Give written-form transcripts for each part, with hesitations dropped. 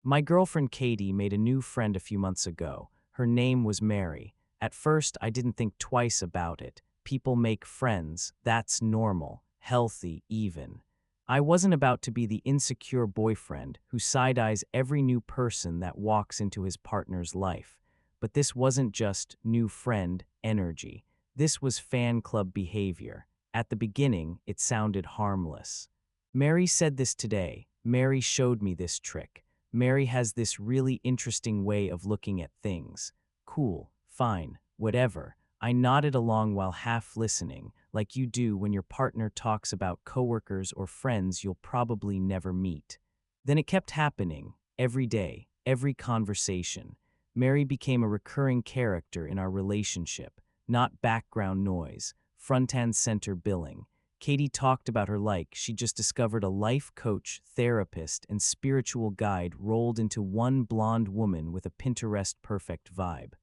My girlfriend Katie made a new friend a few months ago. Her name was Mary. At first, I didn't think twice about it. People make friends. That's normal, healthy, even. I wasn't about to be the insecure boyfriend who side-eyes every new person that walks into his partner's life. But this wasn't just new friend energy. This was fan club behavior. At the beginning, it sounded harmless. Mary said this today. Mary showed me this trick. Mary has this really interesting way of looking at things. Cool, fine, whatever. I nodded along while half listening, like you do when your partner talks about coworkers or friends you'll probably never meet. Then it kept happening, every day, every conversation. Mary became a recurring character in our relationship, not background noise, front and center billing. Katie talked about her like she just discovered a life coach, therapist, and spiritual guide rolled into one blonde woman with a Pinterest-perfect vibe.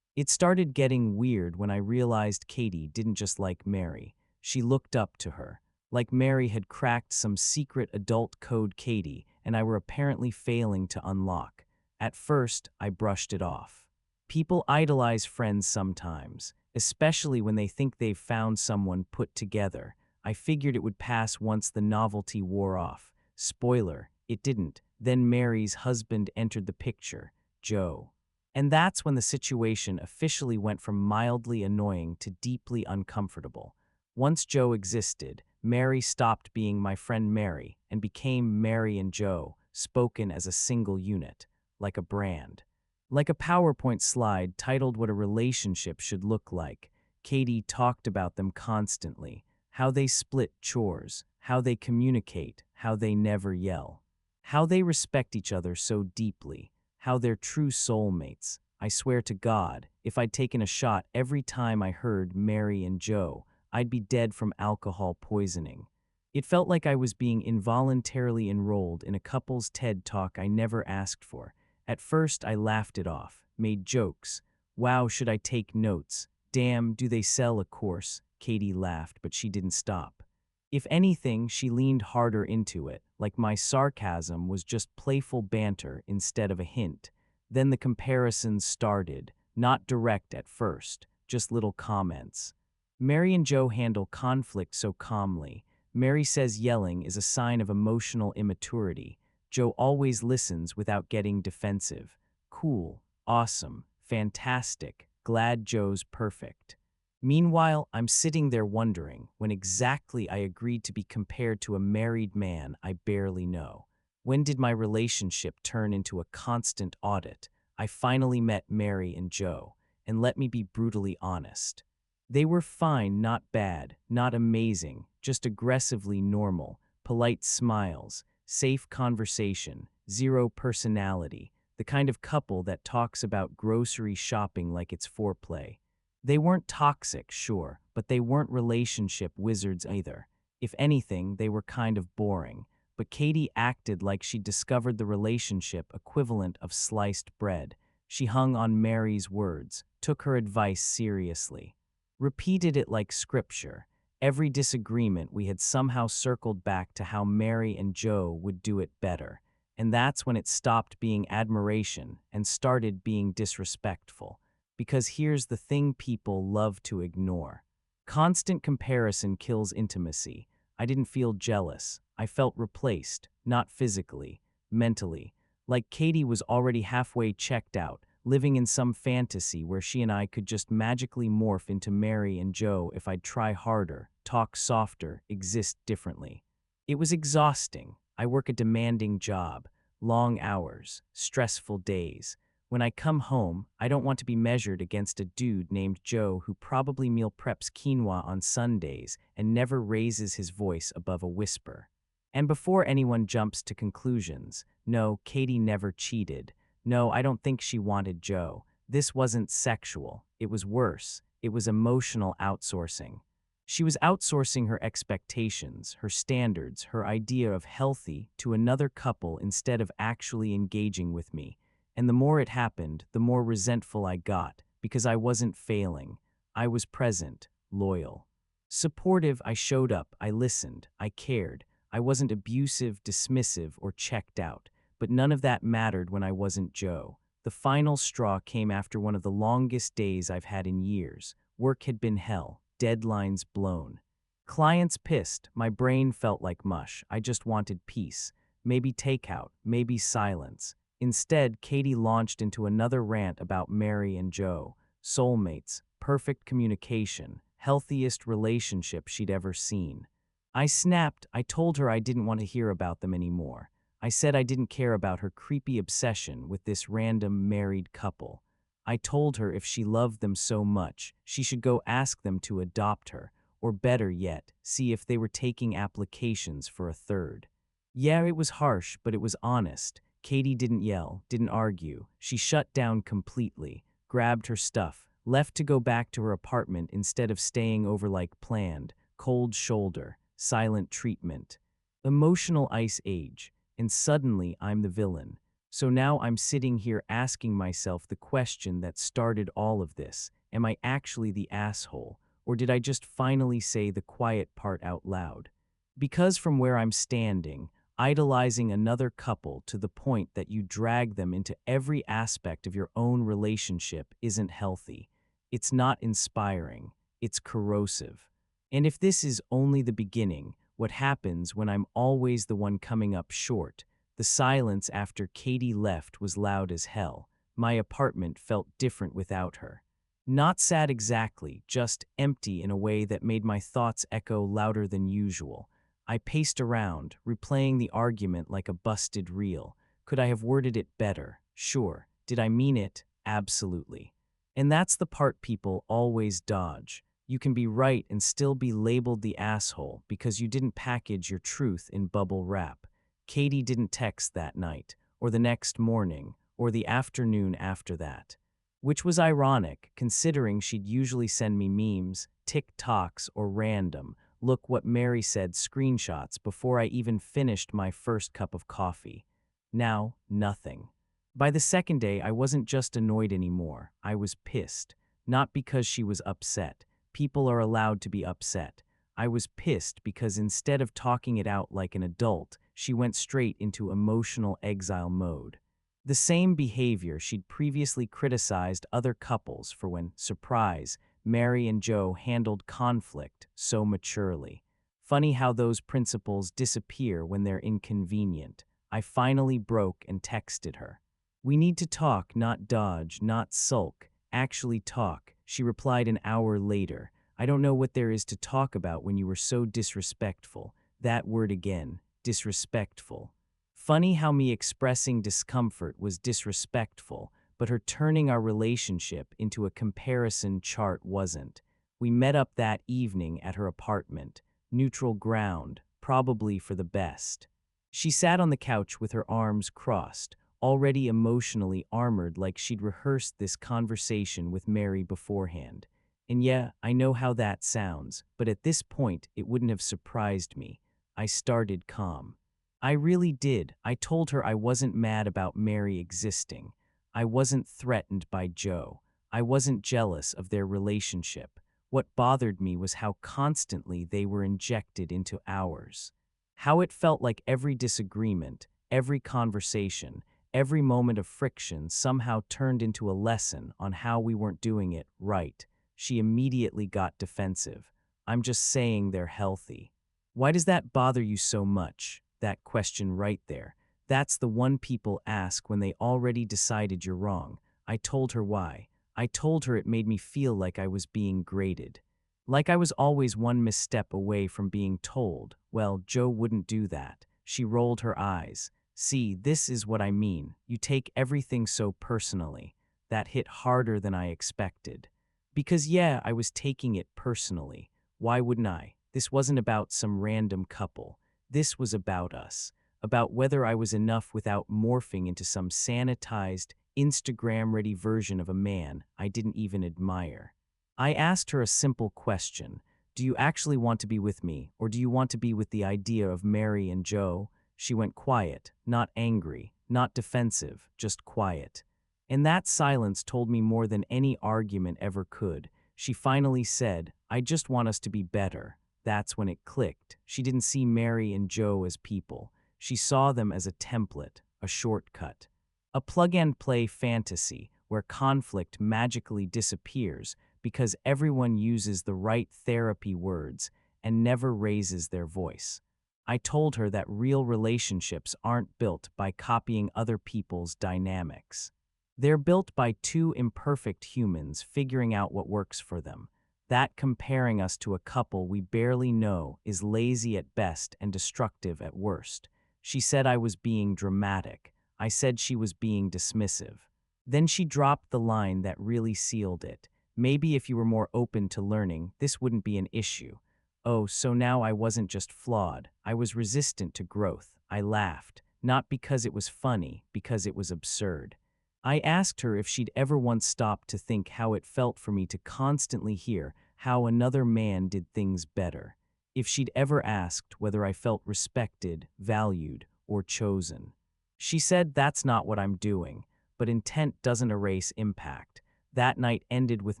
It started getting weird when I realized Katie didn't just like Mary. She looked up to her. Like Mary had cracked some secret adult code Katie and I were apparently failing to unlock. At first, I brushed it off. People idolize friends sometimes, especially when they think they've found someone put together. I figured it would pass once the novelty wore off. Spoiler, it didn't. Then Mary's husband entered the picture, Joe. And that's when the situation officially went from mildly annoying to deeply uncomfortable. Once Joe existed, Mary stopped being my friend Mary and became Mary and Joe, spoken as a single unit, like a brand. Like a PowerPoint slide titled what a relationship should look like. Katie talked about them constantly. How they split chores, how they communicate, how they never yell, how they respect each other so deeply, how they're true soulmates. I swear to God, if I'd taken a shot every time I heard Mary and Joe, I'd be dead from alcohol poisoning. It felt like I was being involuntarily enrolled in a couple's TED Talk I never asked for. At first, I laughed it off, made jokes. Wow, should I take notes? Damn, do they sell a course? Katie laughed, but she didn't stop. If anything, she leaned harder into it, like my sarcasm was just playful banter instead of a hint. Then the comparisons started, not direct at first, just little comments. Mary and Joe handle conflict so calmly. Mary says yelling is a sign of emotional immaturity. Joe always listens without getting defensive. Cool, awesome, fantastic, glad Joe's perfect. Meanwhile, I'm sitting there wondering when exactly I agreed to be compared to a married man I barely know. When did my relationship turn into a constant audit? I finally met Mary and Joe, and let me be brutally honest. They were fine, not bad, not amazing, just aggressively normal, polite smiles, safe conversation, zero personality, the kind of couple that talks about grocery shopping like it's foreplay. They weren't toxic, sure, but they weren't relationship wizards either. If anything, they were kind of boring. But Katie acted like she'd discovered the relationship equivalent of sliced bread. She hung on Mary's words, took her advice seriously, repeated it like scripture. Every disagreement we had somehow circled back to how Mary and Joe would do it better. And that's when it stopped being admiration and started being disrespectful. Because here's the thing people love to ignore. Constant comparison kills intimacy. I didn't feel jealous. I felt replaced, not physically, mentally. Like Katie was already halfway checked out, living in some fantasy where she and I could just magically morph into Mary and Joe if I'd try harder, talk softer, exist differently. It was exhausting. I work a demanding job, long hours, stressful days. When I come home, I don't want to be measured against a dude named Joe who probably meal preps quinoa on Sundays and never raises his voice above a whisper. And before anyone jumps to conclusions, no, Katie never cheated. No, I don't think she wanted Joe. This wasn't sexual. It was worse. It was emotional outsourcing. She was outsourcing her expectations, her standards, her idea of healthy to another couple instead of actually engaging with me. And the more it happened, the more resentful I got, because I wasn't failing. I was present, loyal. Supportive, I showed up, I listened, I cared. I wasn't abusive, dismissive, or checked out. but none of that mattered when I wasn't Joe. The final straw came after one of the longest days I've had in years. Work had been hell, deadlines blown. Clients pissed, my brain felt like mush. I just wanted peace. Maybe takeout, maybe silence. Instead, Katie launched into another rant about Mary and Joe, soulmates, perfect communication, healthiest relationship she'd ever seen. I snapped. I told her I didn't want to hear about them anymore. I said I didn't care about her creepy obsession with this random married couple. I told her if she loved them so much, she should go ask them to adopt her, or better yet, see if they were taking applications for a third. Yeah, it was harsh, but it was honest. Katie didn't yell, didn't argue. She shut down completely, grabbed her stuff, left to go back to her apartment instead of staying over like planned. Cold shoulder, silent treatment. Emotional ice age. And suddenly I'm the villain. So now I'm sitting here asking myself the question that started all of this. Am I actually the asshole? Or did I just finally say the quiet part out loud? Because from where I'm standing, idolizing another couple to the point that you drag them into every aspect of your own relationship isn't healthy. It's not inspiring. It's corrosive. And if this is only the beginning, what happens when I'm always the one coming up short? The silence after Katie left was loud as hell. My apartment felt different without her. Not sad exactly, just empty in a way that made my thoughts echo louder than usual. I paced around, replaying the argument like a busted reel. Could I have worded it better? Sure. Did I mean it? Absolutely. And that's the part people always dodge. You can be right and still be labeled the asshole because you didn't package your truth in bubble wrap. Katie didn't text that night, or the next morning, or the afternoon after that. Which was ironic, considering she'd usually send me memes, TikToks, or random, look what Mary said screenshots before I even finished my first cup of coffee. Now, nothing. By the second day, I wasn't just annoyed anymore. I was pissed. Not because she was upset. People are allowed to be upset. I was pissed because instead of talking it out like an adult, she went straight into emotional exile mode. The same behavior she'd previously criticized other couples for when, surprise, Mary and Joe handled conflict so maturely. Funny how those principles disappear when they're inconvenient. I finally broke and texted her. We need to talk, not dodge, not sulk. Actually talk. She replied an hour later. I don't know what there is to talk about when you were so disrespectful. That word again, disrespectful. Funny how me expressing discomfort was disrespectful, but her turning our relationship into a comparison chart wasn't. We met up that evening at her apartment. Neutral ground, probably for the best. She sat on the couch with her arms crossed, already emotionally armored like she'd rehearsed this conversation with Mary beforehand. And yeah, I know how that sounds, but at this point, it wouldn't have surprised me. I started calm. I really did. I told her I wasn't mad about Mary existing. I wasn't threatened by Joe. I wasn't jealous of their relationship. What bothered me was how constantly they were injected into ours. How it felt like every disagreement, every conversation, every moment of friction somehow turned into a lesson on how we weren't doing it right. She immediately got defensive. I'm just saying they're healthy. Why does that bother you so much? That question right there. That's the one people ask when they already decided you're wrong. I told her why. I told her it made me feel like I was being graded. Like I was always one misstep away from being told. Well, Joe wouldn't do that. She rolled her eyes. See, this is what I mean. You take everything so personally. That hit harder than I expected. Because yeah, I was taking it personally. Why wouldn't I? This wasn't about some random couple. This was about us. About whether I was enough without morphing into some sanitized, Instagram-ready version of a man I didn't even admire. I asked her a simple question. Do you actually want to be with me, or do you want to be with the idea of Mary and Joe? She went quiet, not angry, not defensive, just quiet. And that silence told me more than any argument ever could. She finally said, I just want us to be better. That's when it clicked. She didn't see Mary and Joe as people. She saw them as a template, a shortcut. A plug-and-play fantasy where conflict magically disappears because everyone uses the right therapy words and never raises their voice. I told her that real relationships aren't built by copying other people's dynamics. They're built by two imperfect humans figuring out what works for them. That comparing us to a couple we barely know is lazy at best and destructive at worst. She said I was being dramatic. I said she was being dismissive. Then she dropped the line that really sealed it. Maybe if you were more open to learning, this wouldn't be an issue. Oh, so now I wasn't just flawed. I was resistant to growth. I laughed, not because it was funny, because it was absurd. I asked her if she'd ever once stopped to think how it felt for me to constantly hear how another man did things better. If she'd ever asked whether I felt respected, valued, or chosen. She said that's not what I'm doing, but intent doesn't erase impact. That night ended with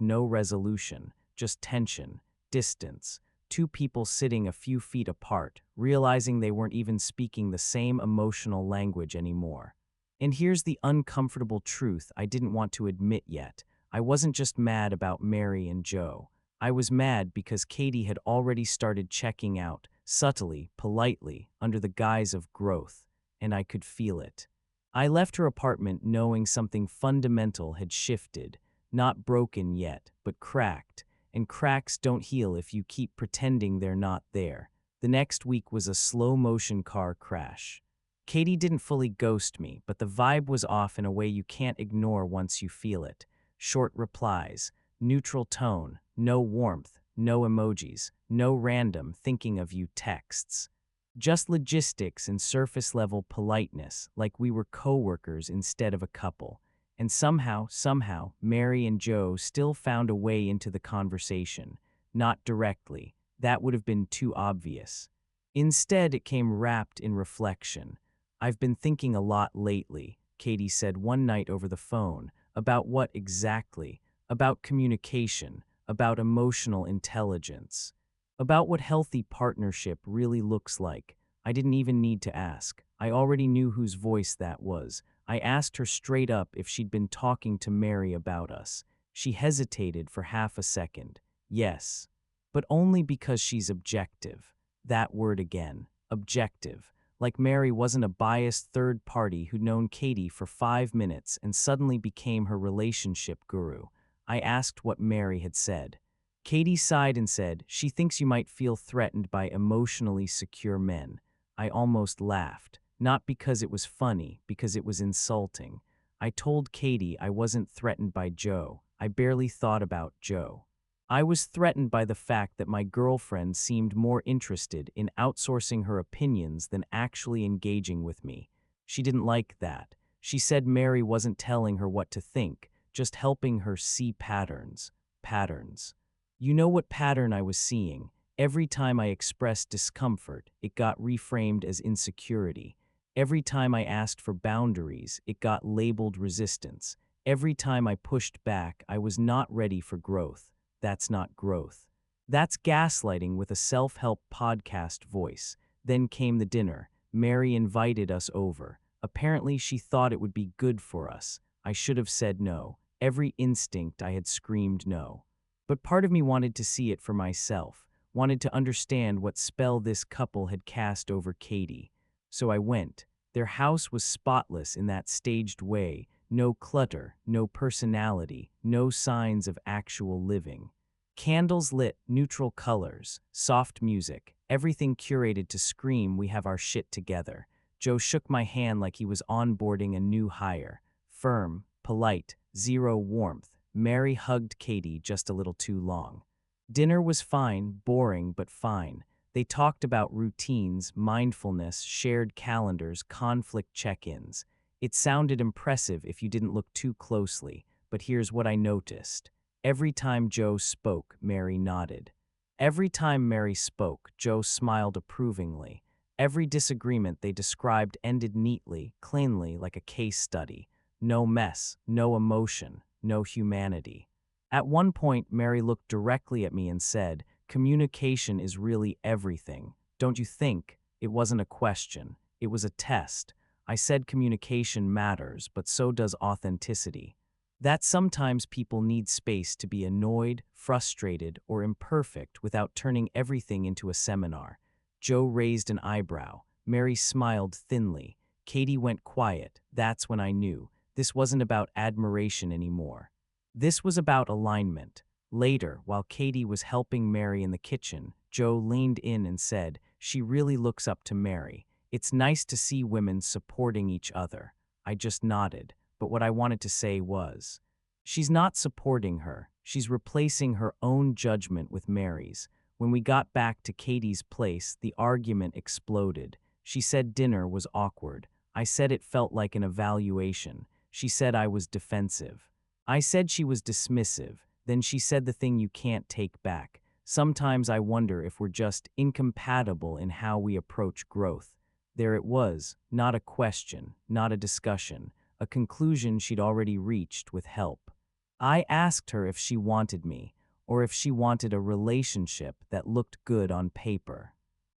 no resolution, just tension, distance, two people sitting a few feet apart, realizing they weren't even speaking the same emotional language anymore. And here's the uncomfortable truth I didn't want to admit yet. I wasn't just mad about Mary and Joe. I was mad because Katie had already started checking out, subtly, politely, under the guise of growth, and I could feel it. I left her apartment knowing something fundamental had shifted, not broken yet, but cracked, and cracks don't heal if you keep pretending they're not there. The next week was a slow-motion car crash. Katie didn't fully ghost me, but the vibe was off in a way you can't ignore once you feel it. Short replies, neutral tone, no warmth, no emojis, no random thinking of you texts. Just logistics and surface-level politeness, like we were coworkers instead of a couple. And somehow, Mary and Joe still found a way into the conversation. Not directly. That would have been too obvious. Instead, it came wrapped in reflection. I've been thinking a lot lately, Katie said one night over the phone. About what exactly? About communication, about emotional intelligence, about what healthy partnership really looks like. I didn't even need to ask. I already knew whose voice that was. I asked her straight up if she'd been talking to Mary about us. She hesitated for half a second. Yes, but only because she's objective. That word again, objective. Like Mary wasn't a biased third party who'd known Katie for 5 minutes and suddenly became her relationship guru. I asked what Mary had said. Katie sighed and said, she thinks you might feel threatened by emotionally secure men. I almost laughed, not because it was funny, because it was insulting. I told Katie I wasn't threatened by Joe. I barely thought about Joe. I was threatened by the fact that my girlfriend seemed more interested in outsourcing her opinions than actually engaging with me. She didn't like that. She said Mary wasn't telling her what to think, just helping her see patterns. Patterns. You know what pattern I was seeing? Every time I expressed discomfort, it got reframed as insecurity. Every time I asked for boundaries, it got labeled resistance. Every time I pushed back, I was not ready for growth. That's not growth. That's gaslighting with a self-help podcast voice. Then came the dinner. Mary invited us over. Apparently, she thought it would be good for us. I should have said no. Every instinct I had screamed no. But part of me wanted to see it for myself, wanted to understand what spell this couple had cast over Katie. So I went. Their house was spotless in that staged way. No clutter, no personality, no signs of actual living. Candles lit, neutral colors, soft music, everything curated to scream we have our shit together. Joe shook my hand like he was onboarding a new hire. Firm, polite, zero warmth. Mary hugged Katie just a little too long. Dinner was fine, boring but fine. They talked about routines, mindfulness, shared calendars, conflict check-ins. It sounded impressive if you didn't look too closely, but here's what I noticed. Every time Joe spoke, Mary nodded. Every time Mary spoke, Joe smiled approvingly. Every disagreement they described ended neatly, cleanly, like a case study. No mess, no emotion, no humanity. At one point, Mary looked directly at me and said, "Communication is really everything. Don't you think?" It wasn't a question. It was a test. I said communication matters, but so does authenticity. That sometimes people need space to be annoyed, frustrated, or imperfect without turning everything into a seminar. Joe raised an eyebrow. Mary smiled thinly. Katie went quiet. That's when I knew. This wasn't about admiration anymore. This was about alignment. Later, while Katie was helping Mary in the kitchen, Joe leaned in and said, "She really looks up to Mary. It's nice to see women supporting each other." I just nodded, but what I wanted to say was, she's not supporting her. She's replacing her own judgment with Mary's. When we got back to Katie's place, the argument exploded. She said dinner was awkward. I said it felt like an evaluation. She said I was defensive. I said she was dismissive. Then she said the thing you can't take back. Sometimes I wonder if we're just incompatible in how we approach growth. There it was, not a question, not a discussion, a conclusion she'd already reached with help. I asked her if she wanted me, or if she wanted a relationship that looked good on paper.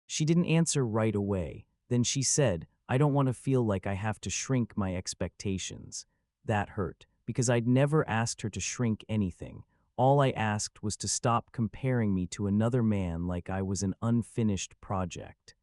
She didn't answer right away. Then she said, "I don't want to feel like I have to shrink my expectations." That hurt, because I'd never asked her to shrink anything. All I asked was to stop comparing me to another man like I was an unfinished project.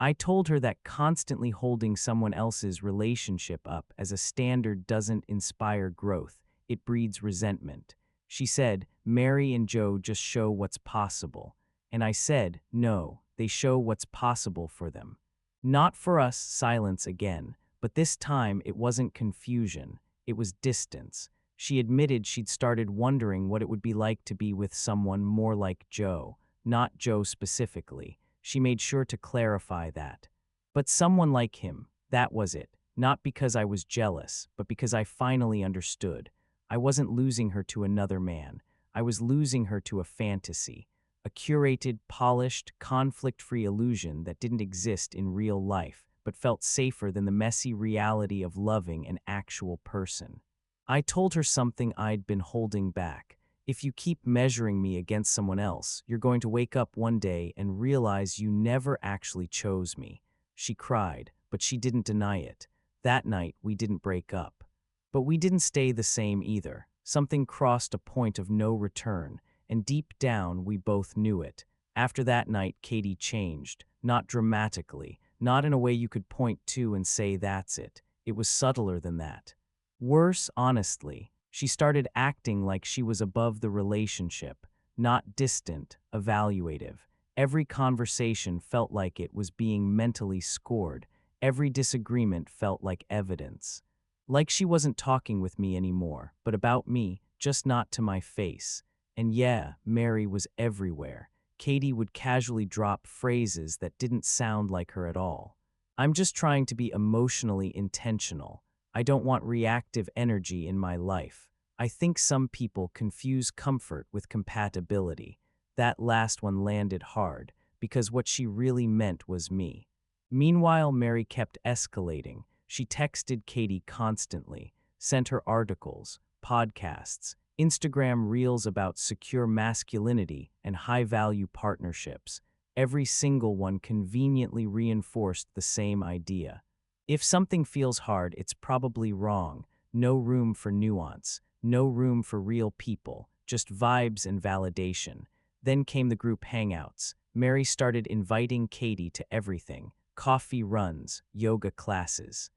I told her that constantly holding someone else's relationship up as a standard doesn't inspire growth, it breeds resentment. She said, "Mary and Joe just show what's possible." And I said, "No, they show what's possible for them." Not for us, silence again, but this time it wasn't confusion, it was distance. She admitted she'd started wondering what it would be like to be with someone more like Joe, not Joe specifically. She made sure to clarify that. But someone like him, that was it. Not because I was jealous, but because I finally understood. I wasn't losing her to another man. I was losing her to a fantasy. A curated, polished, conflict-free illusion that didn't exist in real life, but felt safer than the messy reality of loving an actual person. I told her something I'd been holding back. If you keep measuring me against someone else, you're going to wake up one day and realize you never actually chose me. She cried, but she didn't deny it. That night, we didn't break up. But we didn't stay the same either. Something crossed a point of no return, and deep down, we both knew it. After that night, Katie changed. Not dramatically, not in a way you could point to and say that's it. It was subtler than that. Worse, honestly, she started acting like she was above the relationship, not distant, evaluative. Every conversation felt like it was being mentally scored. Every disagreement felt like evidence. Like she wasn't talking with me anymore, but about me, just not to my face. And yeah, Mary was everywhere. Katie would casually drop phrases that didn't sound like her at all. "I'm just trying to be emotionally intentional. I don't want reactive energy in my life." I think some people confuse comfort with compatibility. That last one landed hard, because what she really meant was me. Meanwhile, Mary kept escalating. She texted Katie constantly, sent her articles, podcasts, Instagram reels about secure masculinity and high-value partnerships. Every single one conveniently reinforced the same idea. If something feels hard, it's probably wrong. No room for nuance, no room for real people, just vibes and validation. Then came the group hangouts. Mary started inviting Katie to everything: coffee runs, yoga classes,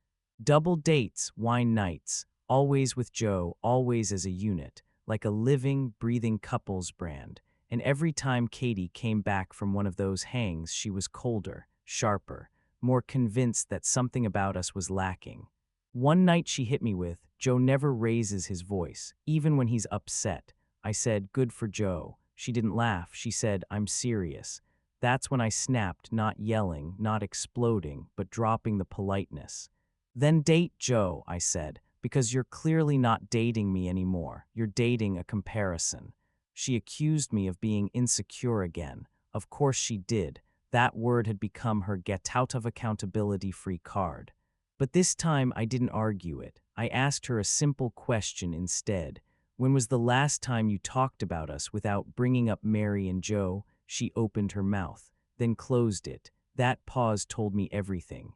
double dates, wine nights, always with Joe, always as a unit, like a living, breathing couples brand. And every time Katie came back from one of those hangs, she was colder, sharper, more convinced that something about us was lacking. One night she hit me with, "Joe never raises his voice, even when he's upset." I said, "Good for Joe." She didn't laugh. She said, "I'm serious." That's when I snapped, not yelling, not exploding, but dropping the politeness. "Then date Joe," I said, "because you're clearly not dating me anymore. You're dating a comparison." She accused me of being insecure again. Of course she did. That word had become her get out of accountability free card. But this time I didn't argue it. I asked her a simple question instead. "When was the last time you talked about us without bringing up Mary and Joe?" She opened her mouth, then closed it. That pause told me everything.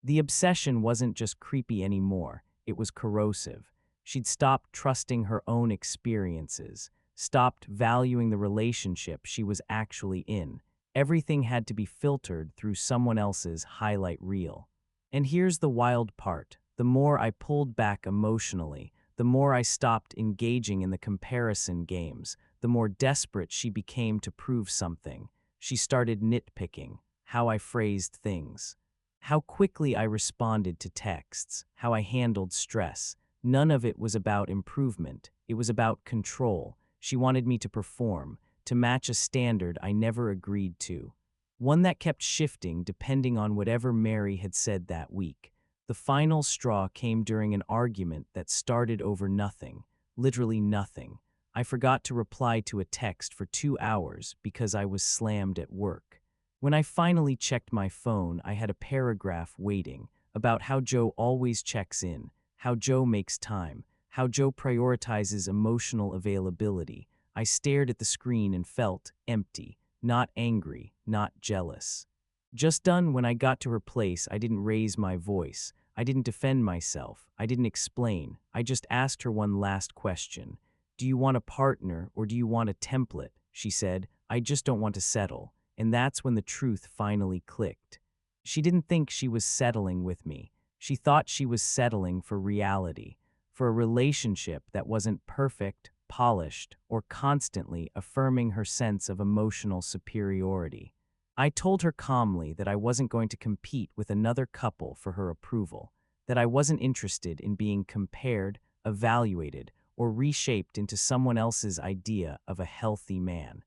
The obsession wasn't just creepy anymore, it was corrosive. She'd stopped trusting her own experiences, stopped valuing the relationship she was actually in. Everything had to be filtered through someone else's highlight reel. And here's the wild part. The more I pulled back emotionally, the more I stopped engaging in the comparison games, the more desperate she became to prove something. She started nitpicking how I phrased things, how quickly I responded to texts, how I handled stress. None of it was about improvement. It was about control. She wanted me to perform, to match a standard I never agreed to. One that kept shifting depending on whatever Mary had said that week. The final straw came during an argument that started over nothing, literally nothing. I forgot to reply to a text for 2 hours because I was slammed at work. When I finally checked my phone, I had a paragraph waiting about how Joe always checks in, how Joe makes time, how Joe prioritizes emotional availability. I stared at the screen and felt empty, not angry, not jealous. Just done. When I got to her place, I didn't raise my voice. I didn't defend myself. I didn't explain. I just asked her one last question. Do you want a partner or do you want a template? She said, I just don't want to settle. And that's when the truth finally clicked. She didn't think she was settling with me. She thought she was settling for reality, for a relationship that wasn't perfect, polished, or constantly affirming her sense of emotional superiority. I told her calmly that I wasn't going to compete with another couple for her approval, that I wasn't interested in being compared, evaluated, or reshaped into someone else's idea of a healthy man,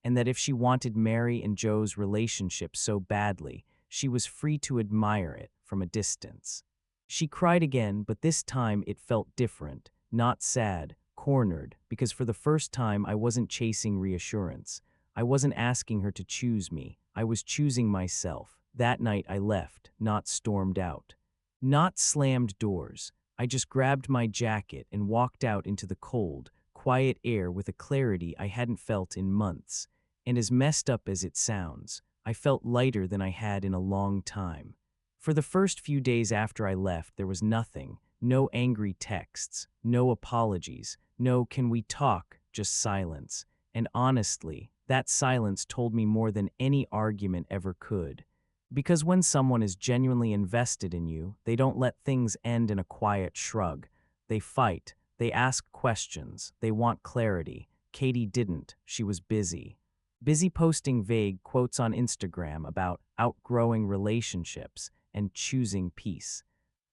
and that if she wanted Mary and Joe's relationship so badly, she was free to admire it from a distance. She cried again, but this time it felt different, not sad, cornered, because for the first time I wasn't chasing reassurance. I wasn't asking her to choose me. I was choosing myself. That night I left, not stormed out, not slammed doors. I just grabbed my jacket and walked out into the cold, quiet air with a clarity I hadn't felt in months. And as messed up as it sounds, I felt lighter than I had in a long time. For the first few days after I left, there was nothing. No angry texts, no apologies, no "can we talk," just silence. And honestly, that silence told me more than any argument ever could. Because when someone is genuinely invested in you, they don't let things end in a quiet shrug. They fight, they ask questions, they want clarity. Katie didn't. She was busy. Busy posting vague quotes on Instagram about outgrowing relationships and choosing peace.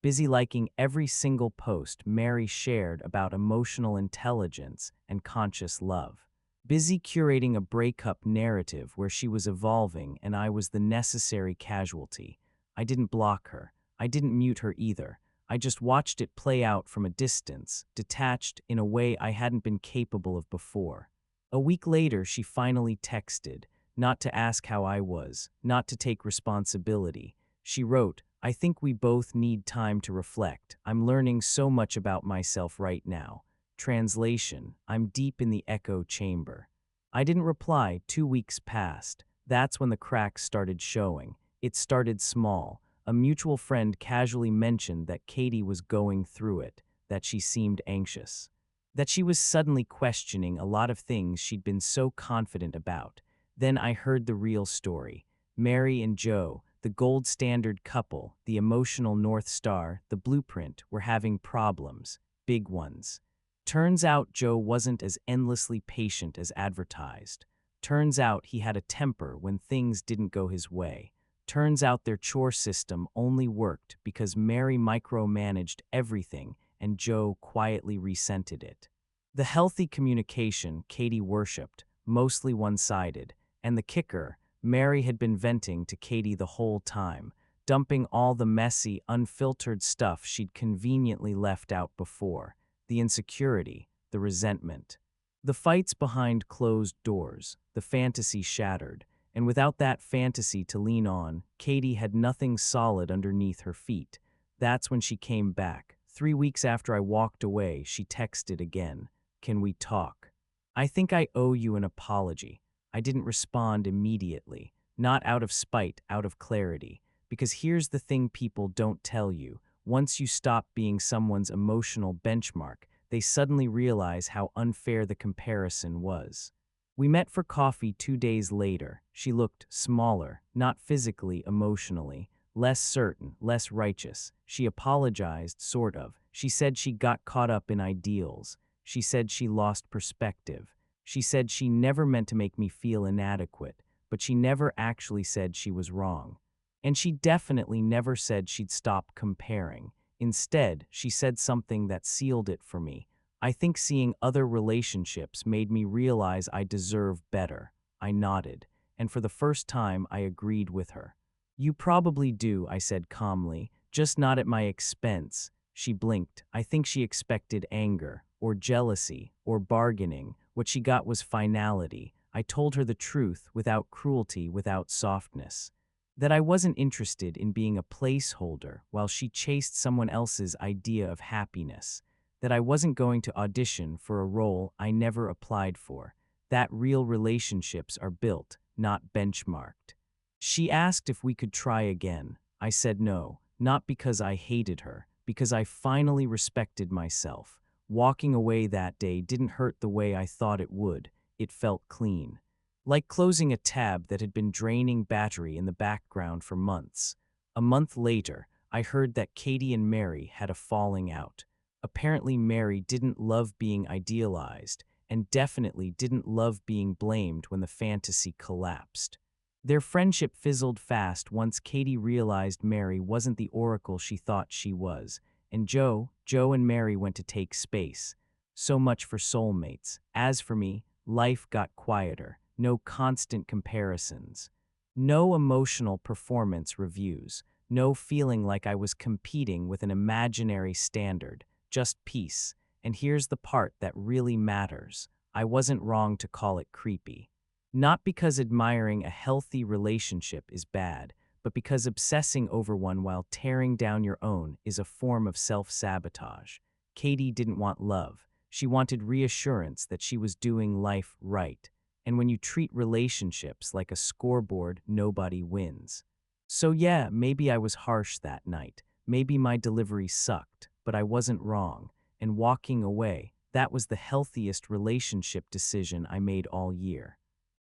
Busy liking every single post Mary shared about emotional intelligence and conscious love. Busy curating a breakup narrative where she was evolving and I was the necessary casualty. I didn't block her. I didn't mute her either. I just watched it play out from a distance, detached in a way I hadn't been capable of before. A week later, she finally texted, not to ask how I was, not to take responsibility. She wrote, I think we both need time to reflect. I'm learning so much about myself right now. Translation, I'm deep in the echo chamber. I didn't reply. 2 weeks passed. That's when the cracks started showing. It started small. A mutual friend casually mentioned that Katie was going through it, that she seemed anxious, that she was suddenly questioning a lot of things she'd been so confident about. Then I heard the real story. Mary and Joe, the gold standard couple, the emotional North Star, the blueprint, were having problems, big ones. Turns out Joe wasn't as endlessly patient as advertised. Turns out he had a temper when things didn't go his way. Turns out their chore system only worked because Mary micromanaged everything and Joe quietly resented it. The healthy communication Katie worshipped, mostly one-sided, and the kicker, Mary had been venting to Katie the whole time, dumping all the messy, unfiltered stuff she'd conveniently left out before. The insecurity, the resentment. The fights behind closed doors, the fantasy shattered, and without that fantasy to lean on, Katie had nothing solid underneath her feet. That's when she came back. 3 weeks after I walked away, she texted again. Can we talk? I think I owe you an apology. I didn't respond immediately, not out of spite, out of clarity, Because here's the thing people don't tell you. Once you stop being someone's emotional benchmark, they suddenly realize how unfair the comparison was. We met for coffee 2 days later. She looked smaller, not physically, emotionally, less certain, less righteous. She apologized, sort of. She said she got caught up in ideals. She said she lost perspective. She said she never meant to make me feel inadequate, but she never actually said she was wrong. And she definitely never said she'd stop comparing. Instead, she said something that sealed it for me. I think seeing other relationships made me realize I deserve better. I nodded, and for the first time I agreed with her. You probably do, I said calmly, just not at my expense. She blinked. I think she expected anger, or jealousy, or bargaining. What she got was finality. I told her the truth, without cruelty, without softness. That I wasn't interested in being a placeholder while she chased someone else's idea of happiness. That I wasn't going to audition for a role I never applied for. That real relationships are built, not benchmarked. She asked if we could try again. I said no, not because I hated her, because I finally respected myself. Walking away that day didn't hurt the way I thought it would. It felt clean. Like closing a tab that had been draining battery in the background for months. A month later, I heard that Katie and Mary had a falling out. Apparently Mary didn't love being idealized, and definitely didn't love being blamed when the fantasy collapsed. Their friendship fizzled fast once Katie realized Mary wasn't the oracle she thought she was, and Joe and Mary went to take space. So much for soulmates. As for me, life got quieter. No constant comparisons. No emotional performance reviews. No feeling like I was competing with an imaginary standard. Just peace. And here's the part that really matters. I wasn't wrong to call it creepy. Not because admiring a healthy relationship is bad, but because obsessing over one while tearing down your own is a form of self-sabotage. Katie didn't want love. She wanted reassurance that she was doing life right. And when you treat relationships like a scoreboard, nobody wins. So yeah, maybe I was harsh that night. Maybe my delivery sucked, but I wasn't wrong. And walking away, that was the healthiest relationship decision I made all year.